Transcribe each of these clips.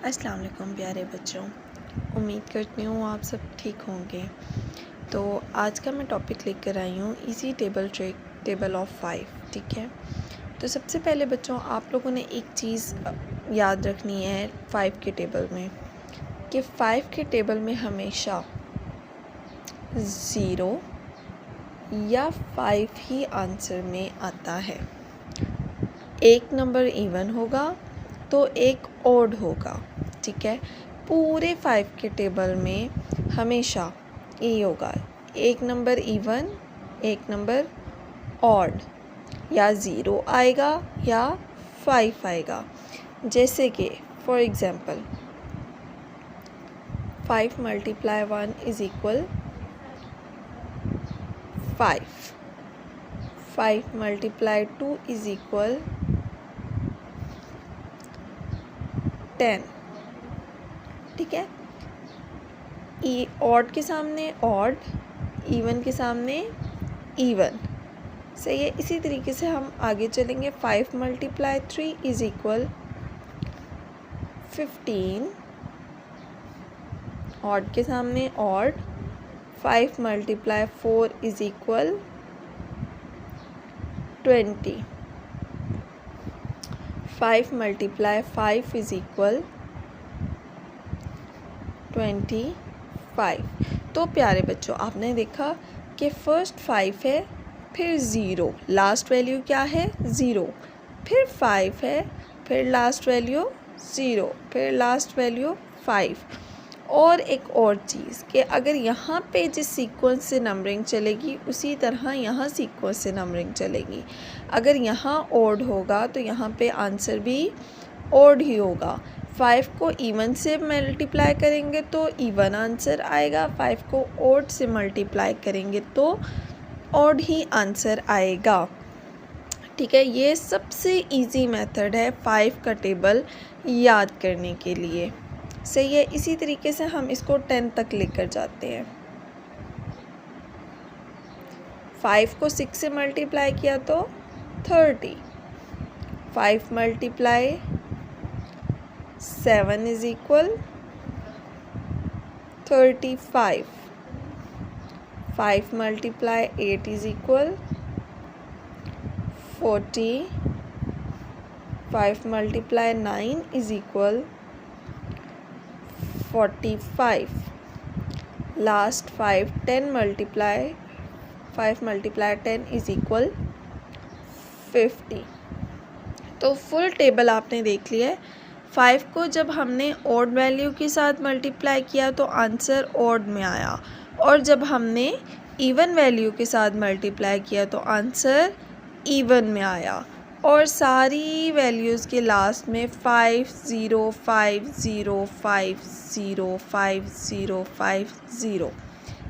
अस्सलाम वालेकुम प्यारे बच्चों, उम्मीद करती हूँ आप सब ठीक होंगे। तो आज का मैं टॉपिक लेकर आई हूँ easy table trick, table of 5। ठीक है, तो सबसे पहले बच्चों आप लोगों ने एक चीज़ याद रखनी है 5 के टेबल में, कि 5 के टेबल में हमेशा 0 या 5 ही आंसर में आता है। एक नंबर इवन होगा तो एक ऑड होगा। ठीक है, पूरे 5 के टेबल में हमेशा ये होगा, एक नंबर इवन, एक नंबर ऑड, या 0 आएगा या 5 आएगा। जैसे कि for example 5 × 1 is equal 5, 5 × 2 is equal 10। ठीक है, ऑड के सामने ऑड, इवन के सामने इवन। सही है, इसी तरीके से हम आगे चलेंगे। 5 × 3 इज़ इक्वल 15, ऑड के सामने odd. 5 × 4 is equal 20, 5 × 5 is equal 25। तो प्यारे बच्चों आपने देखा कि फर्स्ट 5 है, फिर 0, लास्ट वैल्यू क्या है 0, फिर 5 है, फिर लास्ट वैल्यू 0, फिर लास्ट वैल्यू 5। और एक और चीज़ कि अगर यहाँ पे जिस सीक्वेंस से नंबरिंग चलेगी उसी तरह यहाँ सीक्वेंस से नंबरिंग चलेगी। अगर यहाँ ऑड होगा तो यहाँ पे आंसर भी ऑड ही होगा। 5 को इवन से मल्टीप्लाई करेंगे तो इवन आंसर आएगा, 5 को ऑड से मल्टीप्लाई करेंगे तो ऑड ही आंसर आएगा। ठीक है, ये सबसे इजी मेथड है 5 का टेबल याद करने के लिए। सही है, इसी तरीके से हम इसको 10 तक लेकर जाते हैं। 5 को 6 से मल्टीप्लाई किया तो 30, 5 × 7 is equal 35, 5 × 8 is equal 40, 5 × 9 is equal 45, last 5 10 × 5 × 10 is equal 50। तो फुल टेबल आपने देख लिया है। 5 को जब हमने ऑड वैल्यू के साथ मल्टीप्लाई किया तो आंसर ऑड में आया, और जब हमने इवन वैल्यू के साथ मल्टीप्लाई किया तो आंसर इवन में आया। और सारी वैल्यूज़ के लास्ट में 5 0 5 0 5 0 5 0 5 0,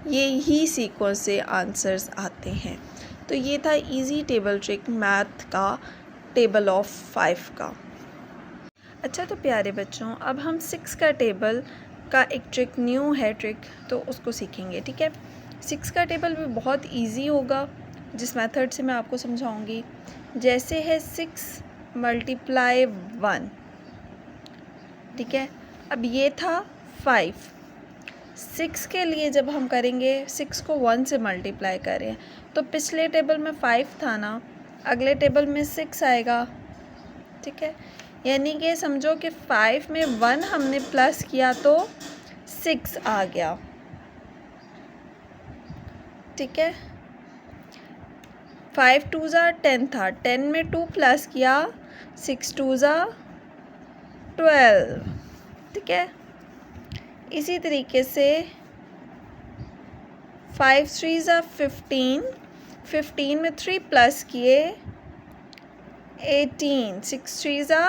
ये ही सीक्वेंस से आंसर्स आते हैं। तो ये था इजी टेबल ट्रिक मैथ का, टेबल ऑफ 5 का। अच्छा तो प्यारे बच्चों अब हम 6 का टेबल का एक ट्रिक न्यू है ट्रिक, तो उसको सीखेंगे। ठीक है, 6 का टेबल भी बहुत इजी होगा जिस मेथड से मैं आपको समझाऊंगी। जैसे है 6 × 1। ठीक है, अब ये था 5। 6 के लिए जब हम करेंगे, 6 को 1 से मल्टीप्लाई करें तो पिछले टेबल में 5 था ना, अगले टेबल में 6 आएगा। ठीक है, यानी कि समझो कि 5 में 1 हमने प्लस किया तो 6 आ गया। ठीक है, 5 2 ज़ा 10 था, 10 में 2 प्लस किया, 6 2 ज़ा 12। ठीक है, इसी तरीके से 5 3 ज़ा 15, 15 में 3 प्लस किए 18, 6 3 ज़ा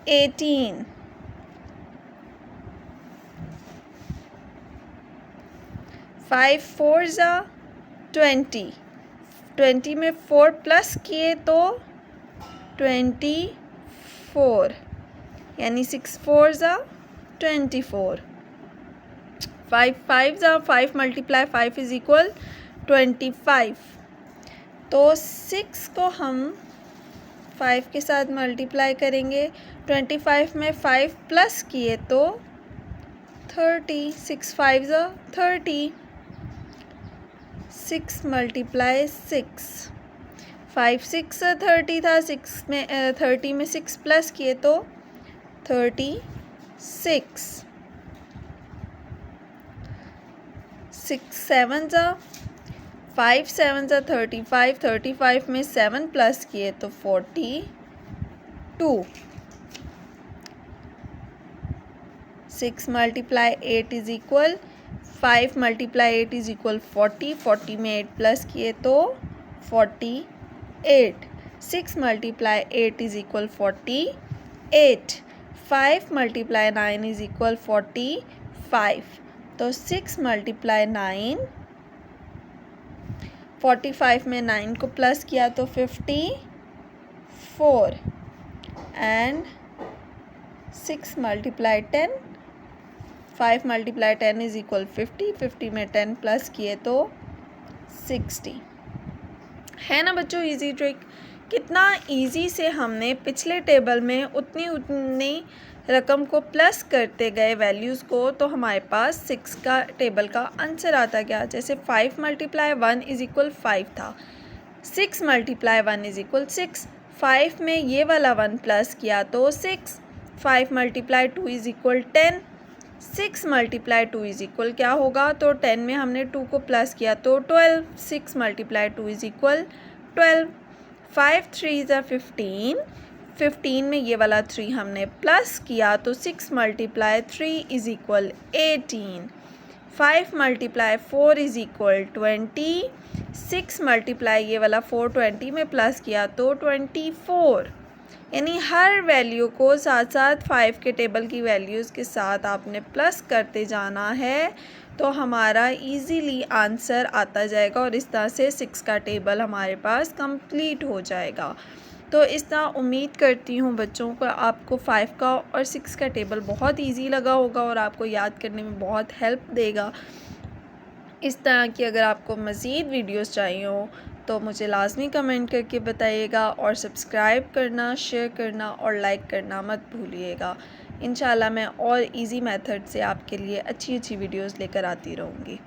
18। 5 4 ज़ा 20, 20 में 4 प्लस किए तो 24, यानी 6 4 ज़ा 24। 5 5 ज़ा 5 × 5 इज़ इक्वल 25। तो 6 को हम 5 के साथ मल्टीप्लाई करेंगे। 25 में 5 प्लस किए तो 30, 6 5 30, 6 मल्टीप्लाई 6, 5 6 30 था, 6 में 30 में 6 प्लस किए तो 36, 6 7 5 7 35, 35 में 7 प्लस किए तो 42, 6 multiply 8 is equal 5 multiply 8 is equal 40, 40 में 8 प्लस किए तो 48, 6 multiply 8 is equal 48, 5 multiply 9 is equal 45, तो 6 मल्टीप्लाई 9, 45 में 9 को प्लस किया तो 54, and 6 multiply 10, 5 multiply 10 is equal 50, 50 में 10 प्लस किए तो 60। है ना बच्चों इजी ट्रिक? कितना इजी से हमने पिछले टेबल में उतनी रकम को प्लस करते गए वैल्यूज़ को, तो हमारे पास 6 का टेबल का आंसर आता गया। जैसे 5 मल्टीप्लाई 1 इज इक्वल 5 था, 6 मल्टीप्लाई 1 इज इक्वल 6, 5 में ये वाला 1 प्लस किया तो 6, 5 multiply 2 is equal 10, 6 multiply 2 is equal क्या होगा, तो 10 में हमने 2 को प्लस किया तो 12, 6 मल्टीप्लाई 2 इज इक्वल 12, 5 3 ज़ा 15, 15 में ये वाला 3 हमने प्लस किया तो 6 multiply 3 is equal 18, 5 multiply 4 is equal 20, 6 multiply ये वाला 4 20 में प्लस किया तो 24। यानी हर वैल्यू को साथ साथ 5 के टेबल की वैल्यूज़ के साथ आपने प्लस करते जाना है, तो हमारा इजीली आंसर आता जाएगा और इस तरह से 6 का टेबल हमारे पास कंप्लीट हो जाएगा। तो इस तरह उम्मीद करती हूँ बच्चों को आपको 5 का और 6 का टेबल बहुत इजी लगा होगा और आपको याद करने में बहुत हेल्प देगा। इस तरह की अगर आपको मज़ीद वीडियोस चाहिए हो तो मुझे लाजमी कमेंट करके बताइएगा, और सब्सक्राइब करना, शेयर करना और लाइक करना मत भूलिएगा। इंशाल्लाह मैं और इजी मेथड से आपके लिए अच्छी वीडियोस लेकर आती रहूँगी।